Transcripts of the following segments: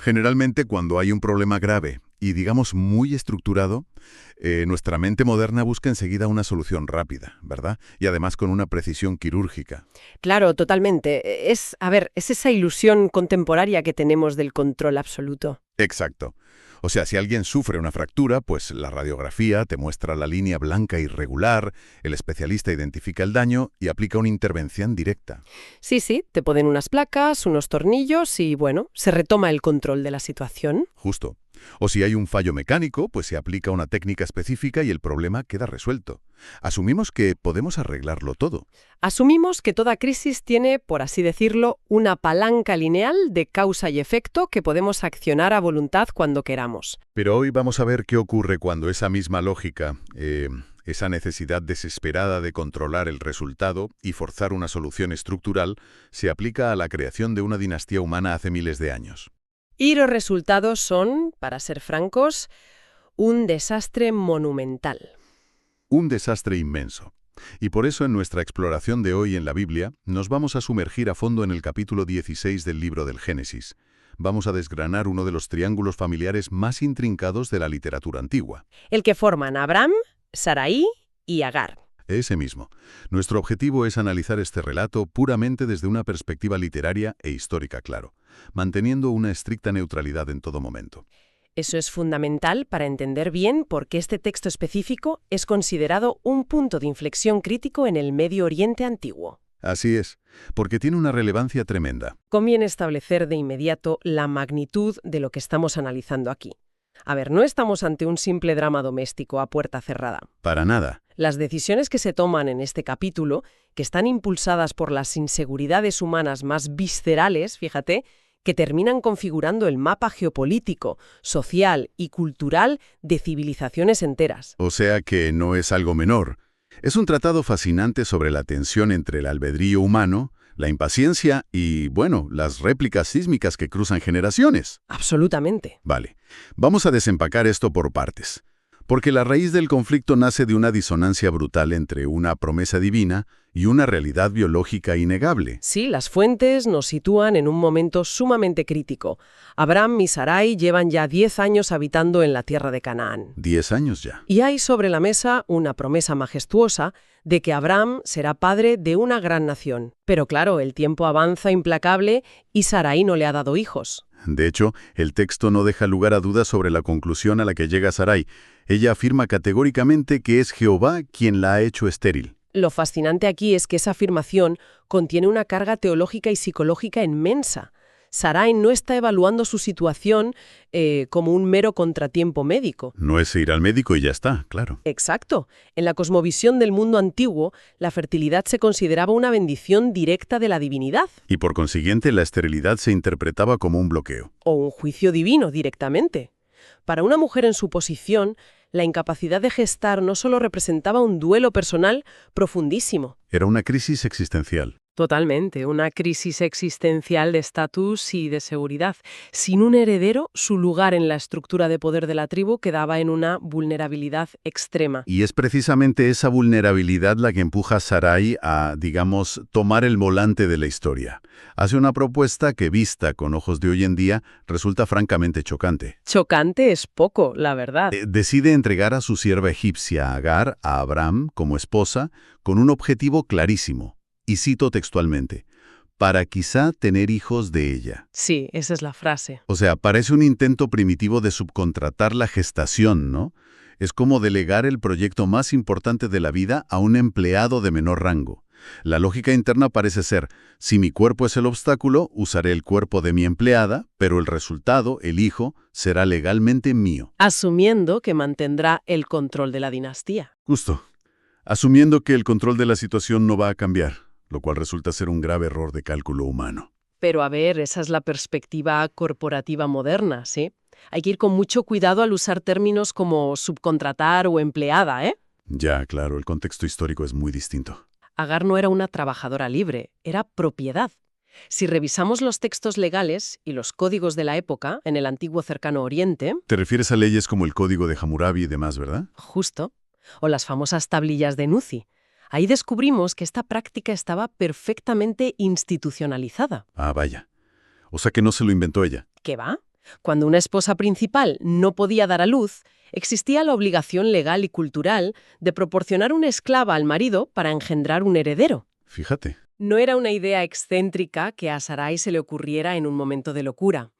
Generalmente cuando hay un problema grave y digamos muy estructurado, nuestra mente moderna busca enseguida una solución rápida, ¿verdad? Y además con una precisión quirúrgica. Claro, totalmente. Es esa ilusión contemporánea que tenemos del control absoluto. Exacto. O sea, si alguien sufre una fractura, pues la radiografía te muestra la línea blanca irregular, el especialista identifica el daño y aplica una intervención directa. Sí, sí, te ponen unas placas, unos tornillos y, bueno, se retoma el control de la situación. Justo. O si hay un fallo mecánico, pues se aplica una técnica específica y el problema queda resuelto. Asumimos que podemos arreglarlo todo. Asumimos que toda crisis tiene, por así decirlo, una palanca lineal de causa y efecto que podemos accionar a voluntad cuando queramos. Pero hoy vamos a ver qué ocurre cuando esa misma lógica, esa necesidad desesperada de controlar el resultado y forzar una solución estructural, se aplica a la creación de una dinastía humana hace miles de años. Y los resultados son, para ser francos, un desastre monumental. Un desastre inmenso. Y por eso en nuestra exploración de hoy en la Biblia nos vamos a sumergir a fondo en el capítulo 16 del libro del Génesis. Vamos a desgranar uno de los triángulos familiares más intrincados de la literatura antigua. El que forman Abraham, Sarai y Agar. Ese mismo. Nuestro objetivo es analizar este relato puramente desde una perspectiva literaria e histórica, claro, manteniendo una estricta neutralidad en todo momento. Eso es fundamental para entender bien por qué este texto específico es considerado un punto de inflexión crítico en el Medio Oriente antiguo. Así es, porque tiene una relevancia tremenda. Conviene establecer de inmediato la magnitud de lo que estamos analizando aquí. A ver, no estamos ante un simple drama doméstico a puerta cerrada. Para nada. Las decisiones que se toman en este capítulo, que están impulsadas por las inseguridades humanas más viscerales, fíjate, que terminan configurando el mapa geopolítico, social y cultural de civilizaciones enteras. O sea que no es algo menor. Es un tratado fascinante sobre la tensión entre el albedrío humano, la impaciencia y, bueno, las réplicas sísmicas que cruzan generaciones. Absolutamente. Vale, vamos a desempacar esto por partes. Porque la raíz del conflicto nace de una disonancia brutal entre una promesa divina y una realidad biológica innegable. Sí, las fuentes nos sitúan en un momento sumamente crítico. Abraham y Sarai llevan ya 10 años habitando en la tierra de Canaán. 10 años ya. Y hay sobre la mesa una promesa majestuosa de que Abraham será padre de una gran nación. Pero claro, el tiempo avanza implacable y Sarai no le ha dado hijos. De hecho, el texto no deja lugar a dudas sobre la conclusión a la que llega Sarai. Ella afirma categóricamente que es Jehová quien la ha hecho estéril. Lo fascinante aquí es que esa afirmación contiene una carga teológica y psicológica inmensa. Sarai no está evaluando su situación como un mero contratiempo médico. No es ir al médico y ya está, claro. Exacto. En la cosmovisión del mundo antiguo, la fertilidad se consideraba una bendición directa de la divinidad. Y por consiguiente, la esterilidad se interpretaba como un bloqueo. O un juicio divino directamente. Para una mujer en su posición, la incapacidad de gestar no solo representaba un duelo personal profundísimo. Era una crisis existencial. Totalmente, una crisis existencial de estatus y de seguridad. Sin un heredero, su lugar en la estructura de poder de la tribu quedaba en una vulnerabilidad extrema. Y es precisamente esa vulnerabilidad la que empuja a Sarai a, digamos, tomar el volante de la historia. Hace una propuesta que, vista con ojos de hoy en día, resulta francamente chocante. Chocante es poco, la verdad. Decide entregar a su sierva egipcia Agar a Abraham como esposa con un objetivo clarísimo. Y cito textualmente, para quizá tener hijos de ella. Sí, esa es la frase. O sea, parece un intento primitivo de subcontratar la gestación, ¿no? Es como delegar el proyecto más importante de la vida a un empleado de menor rango. La lógica interna parece ser, si mi cuerpo es el obstáculo, usaré el cuerpo de mi empleada, pero el resultado, el hijo, será legalmente mío. Asumiendo que mantendrá el control de la dinastía. Justo. Asumiendo que el control de la situación no va a cambiar, lo cual resulta ser un grave error de cálculo humano. Pero a ver, esa es la perspectiva corporativa moderna, ¿sí? Hay que ir con mucho cuidado al usar términos como subcontratar o empleada, ¿eh? Ya, claro, el contexto histórico es muy distinto. Agar no era una trabajadora libre, era propiedad. Si revisamos los textos legales y los códigos de la época en el antiguo Cercano Oriente... Te refieres a leyes como el Código de Hammurabi y demás, ¿verdad? Justo. O las famosas tablillas de Nuzi. Ahí descubrimos que esta práctica estaba perfectamente institucionalizada. Ah, vaya. O sea que no se lo inventó ella. ¿Qué va? Cuando una esposa principal no podía dar a luz, existía la obligación legal y cultural de proporcionar una esclava al marido para engendrar un heredero. Fíjate. No era una idea excéntrica que a Sarai se le ocurriera en un momento de locura.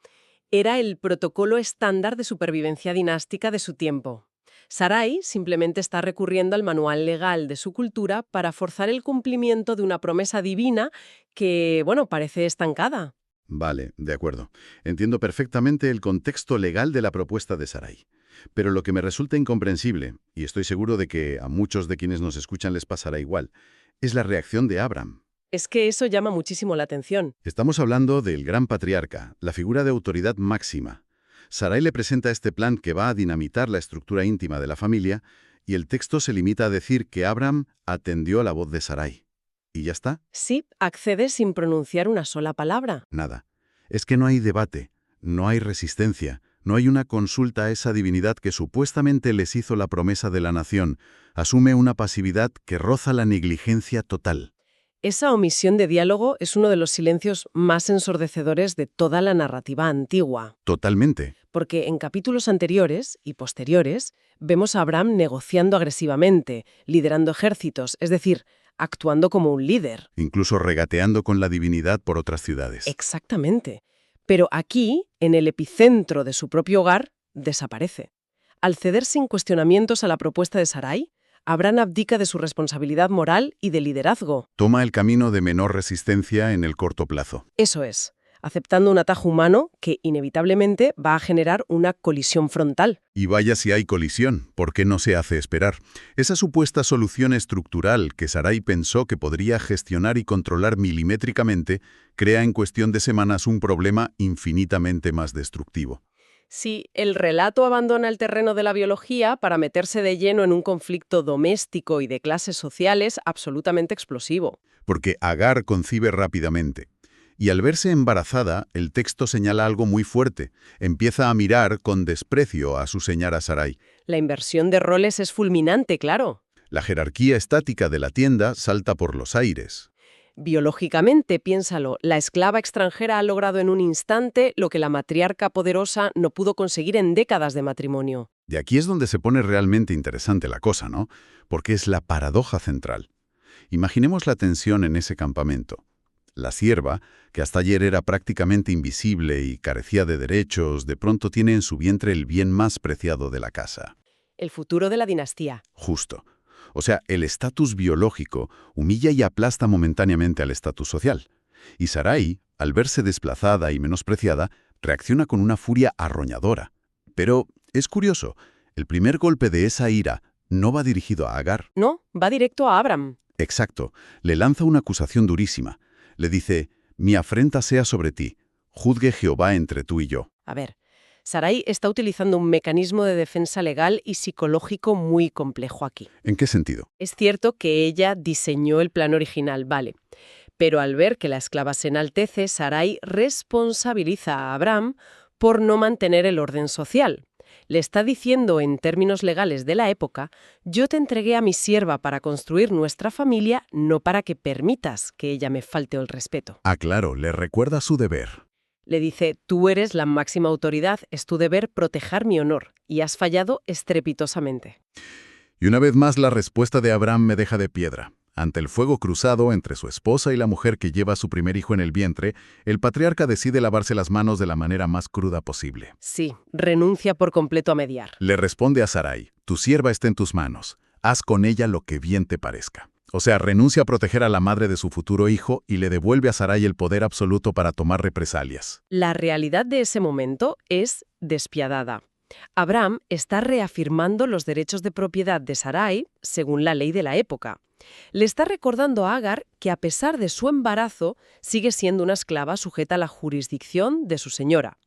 Era el protocolo estándar de supervivencia dinástica de su tiempo. Sarai simplemente está recurriendo al manual legal de su cultura para forzar el cumplimiento de una promesa divina que, bueno, parece estancada. Vale, de acuerdo. Entiendo perfectamente el contexto legal de la propuesta de Sarai. Pero lo que me resulta incomprensible, y estoy seguro de que a muchos de quienes nos escuchan les pasará igual, es la reacción de Abraham. Es que eso llama muchísimo la atención. Estamos hablando del gran patriarca, la figura de autoridad máxima. Sarai le presenta este plan que va a dinamitar la estructura íntima de la familia, y el texto se limita a decir que Abraham atendió a la voz de Sarai. ¿Y ya está? Sí, accede sin pronunciar una sola palabra. Nada. Es que no hay debate, no hay resistencia, no hay una consulta a esa divinidad que supuestamente les hizo la promesa de la nación. Asume una pasividad que roza la negligencia total. Esa omisión de diálogo es uno de los silencios más ensordecedores de toda la narrativa antigua. Totalmente. Porque en capítulos anteriores y posteriores vemos a Abraham negociando agresivamente, liderando ejércitos, es decir, actuando como un líder. Incluso regateando con la divinidad por otras ciudades. Exactamente. Pero aquí, en el epicentro de su propio hogar, desaparece. Al ceder sin cuestionamientos a la propuesta de Sarai, Abraham abdica de su responsabilidad moral y de liderazgo. Toma el camino de menor resistencia en el corto plazo. Eso es, aceptando un atajo humano que inevitablemente va a generar una colisión frontal. Y vaya si hay colisión, ¿por qué no se hace esperar? Esa supuesta solución estructural que Sarai pensó que podría gestionar y controlar milimétricamente, crea en cuestión de semanas un problema infinitamente más destructivo. Si el relato abandona el terreno de la biología para meterse de lleno en un conflicto doméstico y de clases sociales absolutamente explosivo. Porque Agar concibe rápidamente. Y al verse embarazada, el texto señala algo muy fuerte. Empieza a mirar con desprecio a su señora Sarai. La inversión de roles es fulminante, claro. La jerarquía estática de la tienda salta por los aires. Biológicamente, piénsalo, la esclava extranjera ha logrado en un instante lo que la matriarca poderosa no pudo conseguir en décadas de matrimonio. Y aquí es donde se pone realmente interesante la cosa, ¿no? Porque es la paradoja central. Imaginemos la tensión en ese campamento. La sierva, que hasta ayer era prácticamente invisible y carecía de derechos, de pronto tiene en su vientre el bien más preciado de la casa. El futuro de la dinastía. Justo. O sea, el estatus biológico humilla y aplasta momentáneamente al estatus social. Y Sarai, al verse desplazada y menospreciada, reacciona con una furia arroñadora. Pero es curioso, el primer golpe de esa ira no va dirigido a Agar. No, va directo a Abraham. Exacto, le lanza una acusación durísima. Le dice, mi afrenta sea sobre ti, juzgue Jehová entre tú y yo. A ver, Sarai está utilizando un mecanismo de defensa legal y psicológico muy complejo aquí. ¿En qué sentido? Es cierto que ella diseñó el plan original, vale. Pero al ver que la esclava se enaltece, Sarai responsabiliza a Abraham por no mantener el orden social. Le está diciendo en términos legales de la época, yo te entregué a mi sierva para construir nuestra familia, no para que permitas que ella me falte el respeto. Ah, claro, le recuerda su deber. Le dice, tú eres la máxima autoridad, es tu deber proteger mi honor, y has fallado estrepitosamente. Y una vez más la respuesta de Abraham me deja de piedra. Ante el fuego cruzado entre su esposa y la mujer que lleva a su primer hijo en el vientre, el patriarca decide lavarse las manos de la manera más cruda posible. Sí, renuncia por completo a mediar. Le responde a Sarai, tu sierva está en tus manos, haz con ella lo que bien te parezca. O sea, renuncia a proteger a la madre de su futuro hijo y le devuelve a Sarai el poder absoluto para tomar represalias. La realidad de ese momento es despiadada. Abraham está reafirmando los derechos de propiedad de Sarai según la ley de la época. Le está recordando a Agar que a pesar de su embarazo sigue siendo una esclava sujeta a la jurisdicción de su señora.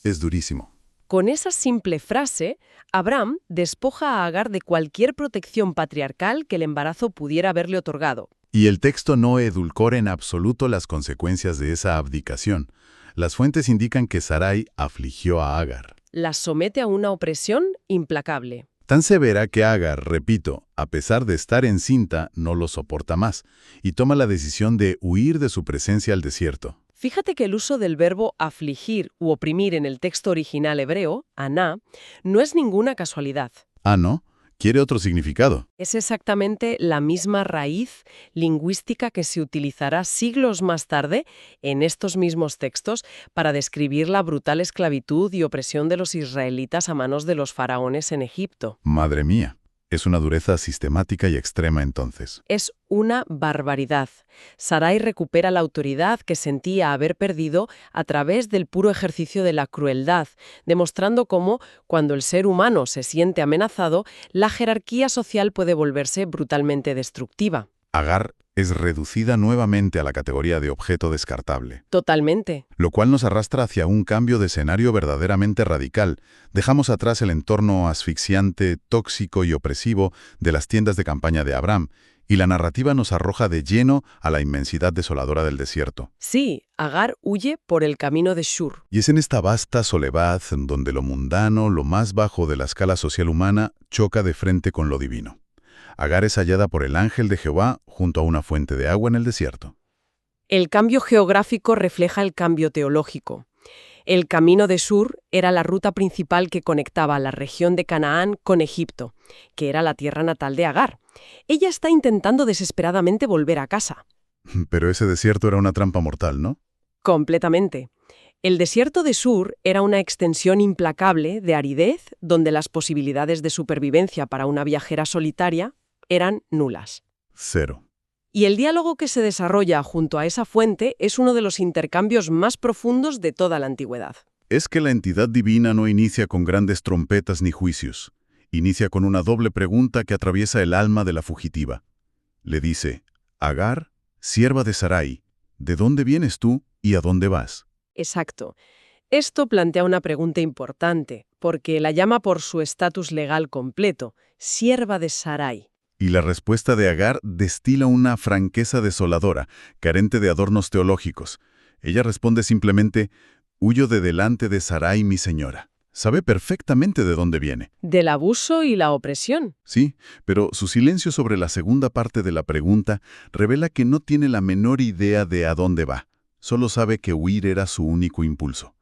Es durísimo. Con esa simple frase, Abraham despoja a Agar de cualquier protección patriarcal que el embarazo pudiera haberle otorgado. Y el texto no edulcora en absoluto las consecuencias de esa abdicación. Las fuentes indican que Sarai afligió a Agar. La somete a una opresión implacable. Tan severa que Agar, repito, a pesar de estar encinta, no lo soporta más y toma la decisión de huir de su presencia al desierto. Fíjate que el uso del verbo afligir u oprimir en el texto original hebreo, aná, no es ninguna casualidad. Ah, ¿no? Quiere otro significado. Es exactamente la misma raíz lingüística que se utilizará siglos más tarde en estos mismos textos para describir la brutal esclavitud y opresión de los israelitas a manos de los faraones en Egipto. Madre mía. Es una dureza sistemática y extrema entonces. Es una barbaridad. Sarai recupera la autoridad que sentía haber perdido a través del puro ejercicio de la crueldad, demostrando cómo, cuando el ser humano se siente amenazado, la jerarquía social puede volverse brutalmente destructiva. Agar es reducida nuevamente a la categoría de objeto descartable. Totalmente. Lo cual nos arrastra hacia un cambio de escenario verdaderamente radical. Dejamos atrás el entorno asfixiante, tóxico y opresivo de las tiendas de campaña de Abraham, y la narrativa nos arroja de lleno a la inmensidad desoladora del desierto. Sí, Agar huye por el camino de Shur. Y es en esta vasta soledad donde lo mundano, lo más bajo de la escala social humana, choca de frente con lo divino. Agar es hallada por el ángel de Jehová junto a una fuente de agua en el desierto. El cambio geográfico refleja el cambio teológico. El camino de Shur era la ruta principal que conectaba la región de Canaán con Egipto, que era la tierra natal de Agar. Ella está intentando desesperadamente volver a casa. Pero ese desierto era una trampa mortal, ¿no? Completamente. El desierto de Shur era una extensión implacable de aridez donde las posibilidades de supervivencia para una viajera solitaria eran nulas. Cero. Y el diálogo que se desarrolla junto a esa fuente es uno de los intercambios más profundos de toda la antigüedad. Es que la entidad divina no inicia con grandes trompetas ni juicios. Inicia con una doble pregunta que atraviesa el alma de la fugitiva. Le dice, Agar, sierva de Sarai, ¿de dónde vienes tú y a dónde vas? Exacto. Esto plantea una pregunta importante, porque la llama por su estatus legal completo, sierva de Sarai. Y la respuesta de Agar destila una franqueza desoladora, carente de adornos teológicos. Ella responde simplemente, huyo de delante de Sarai, mi señora. Sabe perfectamente de dónde viene. Del abuso y la opresión. Sí, pero su silencio sobre la segunda parte de la pregunta revela que no tiene la menor idea de a dónde va. Solo sabe que huir era su único impulso.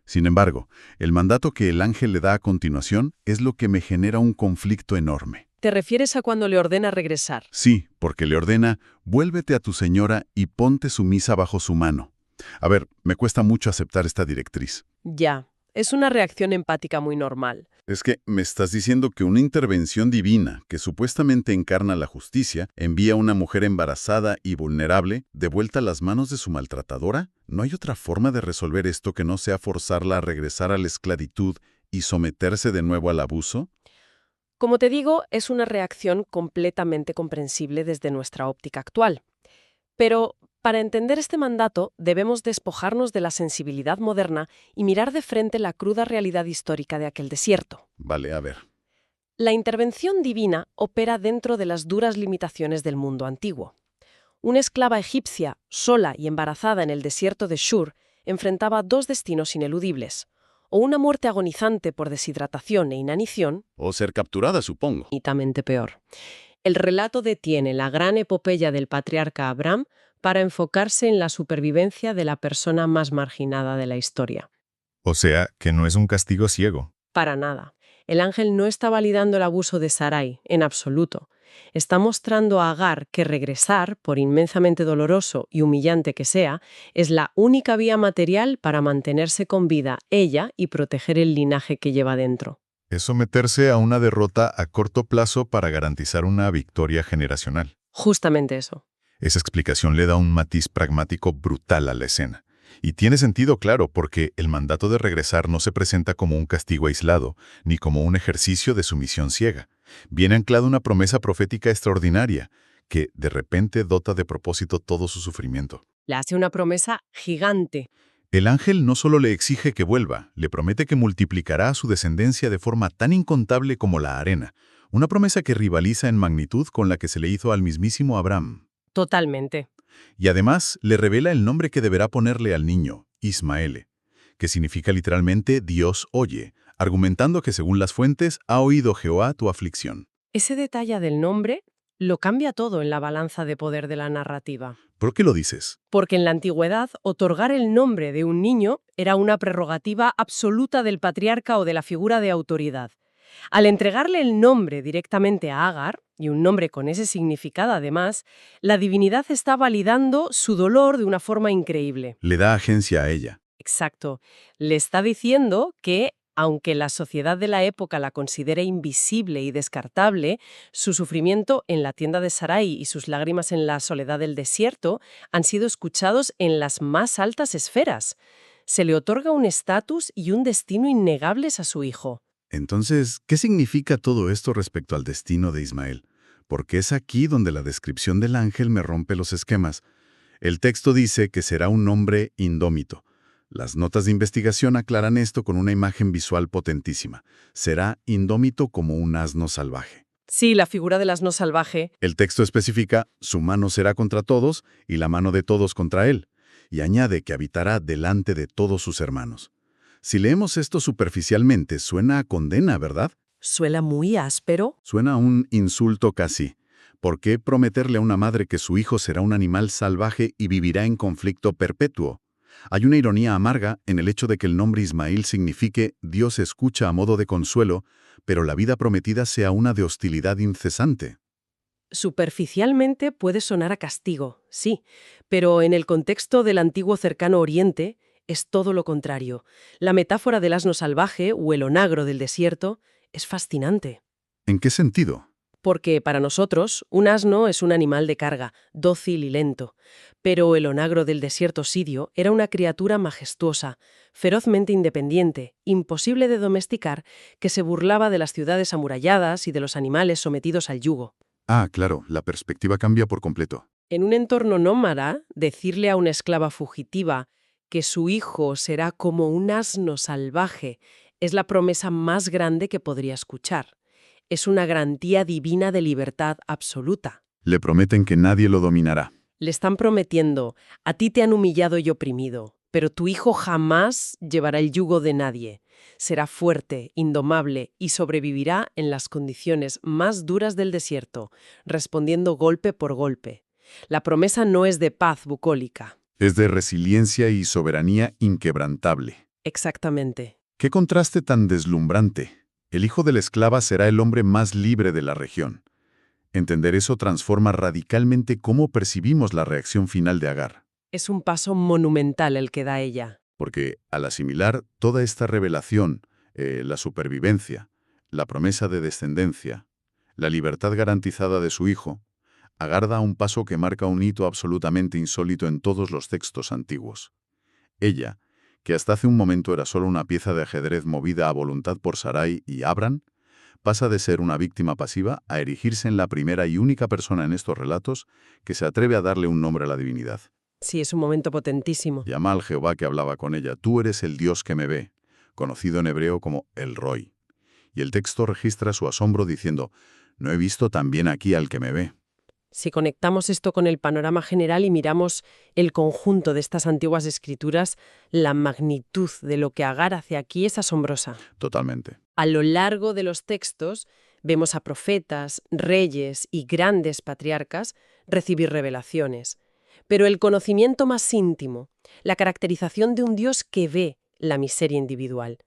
Sin embargo, el mandato que el ángel le da a continuación es lo que me genera un conflicto enorme. ¿Te refieres a cuando le ordena regresar? Sí, porque le ordena, vuélvete a tu señora y ponte sumisa bajo su mano. A ver, me cuesta mucho aceptar esta directriz. Ya, es una reacción empática muy normal. Es que me estás diciendo que una intervención divina, que supuestamente encarna la justicia, envía a una mujer embarazada y vulnerable de vuelta a las manos de su maltratadora. ¿No hay otra forma de resolver esto que no sea forzarla a regresar a la esclavitud y someterse de nuevo al abuso? Como te digo, es una reacción completamente comprensible desde nuestra óptica actual. Pero para entender este mandato, debemos despojarnos de la sensibilidad moderna y mirar de frente la cruda realidad histórica de aquel desierto. Vale, a ver. La intervención divina opera dentro de las duras limitaciones del mundo antiguo. Una esclava egipcia, sola y embarazada en el desierto de Shur, enfrentaba dos destinos ineludibles: o una muerte agonizante por deshidratación e inanición, O ser capturada, supongo. infinitamente peor. El relato detiene la gran epopeya del patriarca Abraham para enfocarse en la supervivencia de la persona más marginada de la historia. O sea, que no es un castigo ciego. Para nada. El ángel no está validando el abuso de Sarai, en absoluto. Está mostrando a Agar que regresar, por inmensamente doloroso y humillante que sea, es la única vía material para mantenerse con vida ella y proteger el linaje que lleva dentro. Es someterse a una derrota a corto plazo para garantizar una victoria generacional. Justamente eso. Esa explicación le da un matiz pragmático brutal a la escena. Y tiene sentido, claro, porque el mandato de regresar no se presenta como un castigo aislado, ni como un ejercicio de sumisión ciega. Viene anclada una promesa profética extraordinaria, que de repente dota de propósito todo su sufrimiento. Le hace una promesa gigante. El ángel no solo le exige que vuelva, le promete que multiplicará a su descendencia de forma tan incontable como la arena, una promesa que rivaliza en magnitud con la que se le hizo al mismísimo Abraham. Totalmente. Y además le revela el nombre que deberá ponerle al niño, Ismael, que significa literalmente Dios oye, argumentando que según las fuentes ha oído Jehová tu aflicción. Ese detalle del nombre Lo cambia todo en la balanza de poder de la narrativa. ¿Por qué lo dices? Porque en la antigüedad, otorgar el nombre de un niño era una prerrogativa absoluta del patriarca o de la figura de autoridad. Al entregarle el nombre directamente a Agar, y un nombre con ese significado además, la divinidad está validando su dolor de una forma increíble. Le da agencia a ella. Exacto. Le está diciendo que, aunque la sociedad de la época la considere invisible y descartable, su sufrimiento en la tienda de Sarai y sus lágrimas en la soledad del desierto han sido escuchados en las más altas esferas. Se le otorga un estatus y un destino innegables a su hijo. Entonces, ¿qué significa todo esto respecto al destino de Ismael? Porque es aquí donde la descripción del ángel me rompe los esquemas. El texto dice que será un hombre indómito. Las notas de investigación aclaran esto con una imagen visual potentísima. Será indómito como un asno salvaje. Sí, la figura del asno salvaje. El texto especifica, su mano será contra todos y la mano de todos contra él, y añade que habitará delante de todos sus hermanos. Si leemos esto superficialmente, suena a condena, ¿verdad? Suena muy áspero. Suena a un insulto casi. ¿Por qué prometerle a una madre que su hijo será un animal salvaje y vivirá en conflicto perpetuo? Hay una ironía amarga en el hecho de que el nombre Ismael signifique Dios escucha a modo de consuelo, pero la vida prometida sea una de hostilidad incesante. Superficialmente puede sonar a castigo, sí, pero en el contexto del antiguo cercano Oriente es todo lo contrario. La metáfora del asno salvaje o el onagro del desierto es fascinante. ¿En qué sentido? Porque para nosotros, un asno es un animal de carga, dócil y lento. Pero el onagro del desierto sirio era una criatura majestuosa, ferozmente independiente, imposible de domesticar, que se burlaba de las ciudades amuralladas y de los animales sometidos al yugo. Ah, claro, la perspectiva cambia por completo. En un entorno nómada, decirle a una esclava fugitiva que su hijo será como un asno salvaje es la promesa más grande que podría escuchar. Es una garantía divina de libertad absoluta. Le prometen que nadie lo dominará. Le están prometiendo, a ti te han humillado y oprimido, pero tu hijo jamás llevará el yugo de nadie. Será fuerte, indomable y sobrevivirá en las condiciones más duras del desierto, respondiendo golpe por golpe. La promesa no es de paz bucólica. Es de resiliencia y soberanía inquebrantable. Exactamente. ¡Qué contraste tan deslumbrante! El hijo de la esclava será el hombre más libre de la región. Entender eso transforma radicalmente cómo percibimos la reacción final de Agar. Es un paso monumental el que da ella. Porque al asimilar toda esta revelación, la supervivencia, la promesa de descendencia, la libertad garantizada de su hijo, Agar da un paso que marca un hito absolutamente insólito en todos los textos antiguos. Ella, que hasta hace un momento era solo una pieza de ajedrez movida a voluntad por Sarai y Abram, pasa de ser una víctima pasiva a erigirse en la primera y única persona en estos relatos que se atreve a darle un nombre a la divinidad. Sí, es un momento potentísimo. Llama al Jehová que hablaba con ella, tú eres el Dios que me ve, conocido en hebreo como El Roi. Y el texto registra su asombro diciendo, no he visto también aquí al que me ve. Si conectamos esto con el panorama general y miramos el conjunto de estas antiguas escrituras, la magnitud de lo que Agar hace aquí es asombrosa. Totalmente. A lo largo de los textos vemos a profetas, reyes y grandes patriarcas recibir revelaciones. Pero el conocimiento más íntimo, la caracterización de un Dios que ve la miseria individual,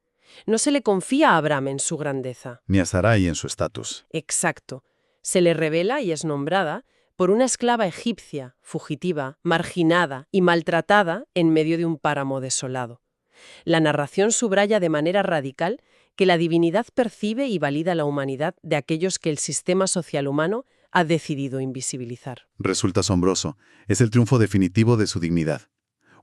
no se le confía a Abraham en su grandeza. Ni a Sarai en su estatus. Exacto. Se le revela y es nombrada por una esclava egipcia, fugitiva, marginada y maltratada en medio de un páramo desolado. La narración subraya de manera radical que la divinidad percibe y valida la humanidad de aquellos que el sistema social humano ha decidido invisibilizar. Resulta asombroso. Es el triunfo definitivo de su dignidad.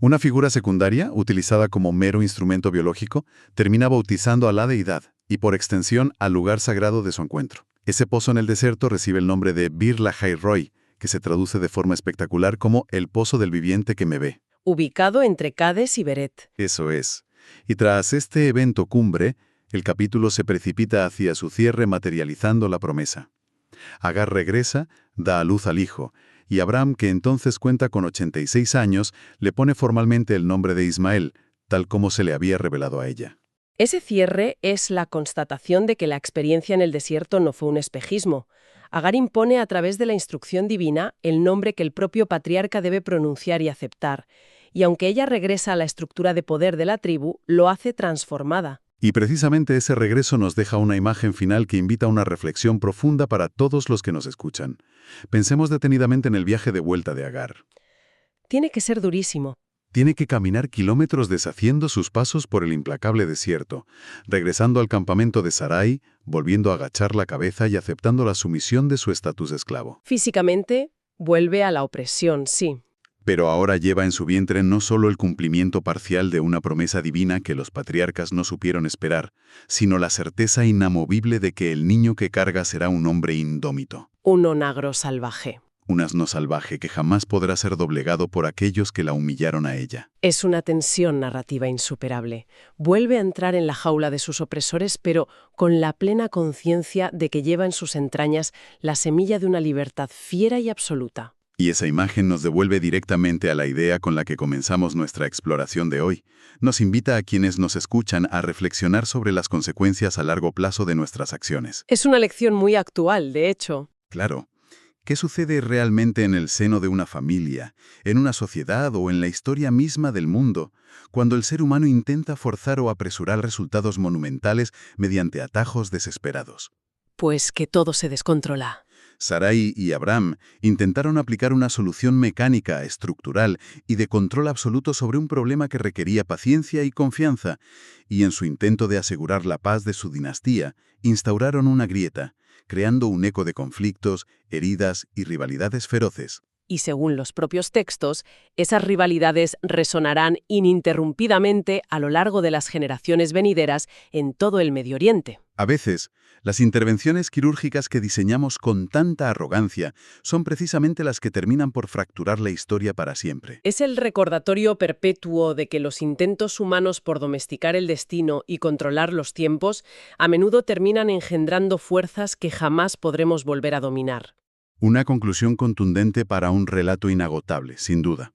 Una figura secundaria, utilizada como mero instrumento biológico, termina bautizando a la deidad y, por extensión, al lugar sagrado de su encuentro. Ese pozo en el desierto recibe el nombre de Bir Lahai Roi, que se traduce de forma espectacular como el pozo del viviente que me ve. Ubicado entre Cades y Beret. Eso es. Y tras este evento cumbre, el capítulo se precipita hacia su cierre materializando la promesa. Agar regresa, da a luz al hijo, y Abraham, que entonces cuenta con 86 años, le pone formalmente el nombre de Ismael, tal como se le había revelado a ella. Ese cierre es la constatación de que la experiencia en el desierto no fue un espejismo. Agar impone a través de la instrucción divina el nombre que el propio patriarca debe pronunciar y aceptar. Y aunque ella regresa a la estructura de poder de la tribu, lo hace transformada. Y precisamente ese regreso nos deja una imagen final que invita a una reflexión profunda para todos los que nos escuchan. Pensemos detenidamente en el viaje de vuelta de Agar. Tiene que ser durísimo. Tiene que caminar kilómetros deshaciendo sus pasos por el implacable desierto, regresando al campamento de Sarai, volviendo a agachar la cabeza y aceptando la sumisión de su estatus de esclavo. Físicamente, vuelve a la opresión, sí. Pero ahora lleva en su vientre no solo el cumplimiento parcial de una promesa divina que los patriarcas no supieron esperar, sino la certeza inamovible de que el niño que carga será un hombre indómito. Un onagro salvaje. Un asno salvaje que jamás podrá ser doblegado por aquellos que la humillaron a ella. Es una tensión narrativa insuperable. Vuelve a entrar en la jaula de sus opresores, pero con la plena conciencia de que lleva en sus entrañas la semilla de una libertad fiera y absoluta. Y esa imagen nos devuelve directamente a la idea con la que comenzamos nuestra exploración de hoy. Nos invita a quienes nos escuchan a reflexionar sobre las consecuencias a largo plazo de nuestras acciones. Es una lección muy actual, de hecho. Claro. ¿Qué sucede realmente en el seno de una familia, en una sociedad o en la historia misma del mundo, cuando el ser humano intenta forzar o apresurar resultados monumentales mediante atajos desesperados? Pues que todo se descontrola. Sarai y Abraham intentaron aplicar una solución mecánica, estructural y de control absoluto sobre un problema que requería paciencia y confianza, y en su intento de asegurar la paz de su dinastía, instauraron una grieta, creando un eco de conflictos, heridas y rivalidades feroces. Y según los propios textos, esas rivalidades resonarán ininterrumpidamente a lo largo de las generaciones venideras en todo el Medio Oriente. A veces, las intervenciones quirúrgicas que diseñamos con tanta arrogancia son precisamente las que terminan por fracturar la historia para siempre. Es el recordatorio perpetuo de que los intentos humanos por domesticar el destino y controlar los tiempos a menudo terminan engendrando fuerzas que jamás podremos volver a dominar. Una conclusión contundente para un relato inagotable, sin duda.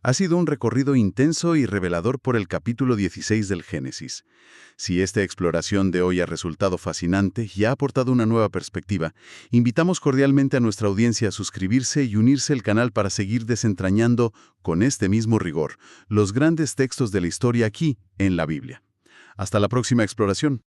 Ha sido un recorrido intenso y revelador por el capítulo 16 del Génesis. Si esta exploración de hoy ha resultado fascinante y ha aportado una nueva perspectiva, invitamos cordialmente a nuestra audiencia a suscribirse y unirse al canal para seguir desentrañando, con este mismo rigor, los grandes textos de la historia aquí, en la Biblia. Hasta la próxima exploración.